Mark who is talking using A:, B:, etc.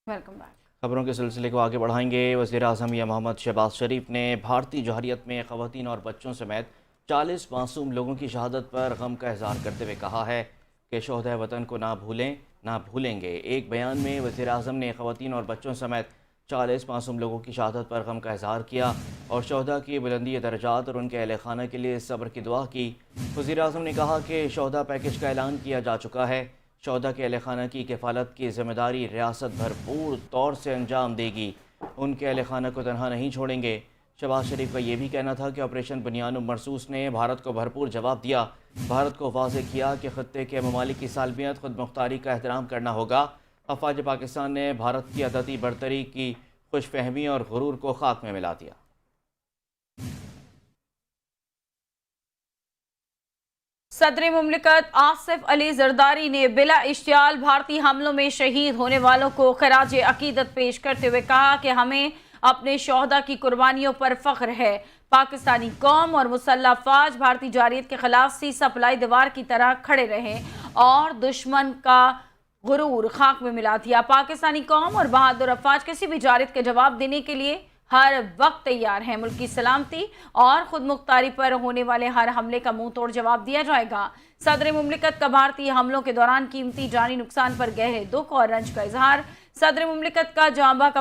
A: Welcome back.
B: खबरों के सिलसिले को आगे बढ़ाएंगे। वज़ीर-ए-आज़म मोहम्मद शहबाज शरीफ ने भारतीय जौहरियत में ख़वातीन और बच्चों समेत 40 मासूम लोगों की शहादत पर गम का इज़हार करते हुए कहा है कि शोहदाए वतन को ना भूलें ना भूलेंगे। एक बयान में वज़ीर-ए-आज़म ने ख़वातीन और बच्चों समेत 40 मासूम लोगों की शहादत पर गम का इज़हार किया और शोहदा की बुलंदी दर्जात और उनके अहल खाना के लिए सब्र की दुआ की। वज़ीर-ए-आज़म ने कहा कि शोहदा पैकेज का ऐलान किया जा चुका है। शोहदा के अहल खाना की किफ़ालत की ज़िम्मेदारी रियासत भरपूर तौर से अंजाम देगी। उनके अहल खाना को तनहा नहीं छोड़ेंगे। शहबाज शरीफ का ये भी कहना था कि ऑपरेशन बुनियान मरसूस ने भारत को भरपूर जवाब दिया। भारत को वाज़ेह किया कि ख़त्ते के ममालिक की सालमियत खुद मुख्तारी का एहतराम करना होगा। अफ़वाज पाकिस्तान ने भारत की अददी बरतरी की खुश फहमी और गुरूर को खाक में मिला दिया।
A: सदर मुमलिकत आसिफ अली जरदारी ने बिला इश्तियाल भारतीय हमलों में शहीद होने वालों को खराज अकीदत पेश करते हुए कहा कि हमें अपने शोहदा की कुर्बानियों पर फख्र है। पाकिस्तानी कौम और मुसल्लह अफवाज भारतीय जारियत के खिलाफ सीसा फलाई दीवार की तरह खड़े रहे और दुश्मन का गुरूर खाक में मिला दिया। पाकिस्तानी कौम और बहादुर अफवाज किसी भी जारियत के जवाब देने के लिए हर वक्त तैयार है। मुल्क की सलामती और खुद मुख्तारी पर होने वाले हर हमले का मुंह तोड़ जवाब दिया जाएगा। सदर मुमलिकत का भारतीय हमलों के दौरान कीमती जानी नुकसान पर गहरे दुख और रंज का इजहार। सदर मुमलिकत का जांबाज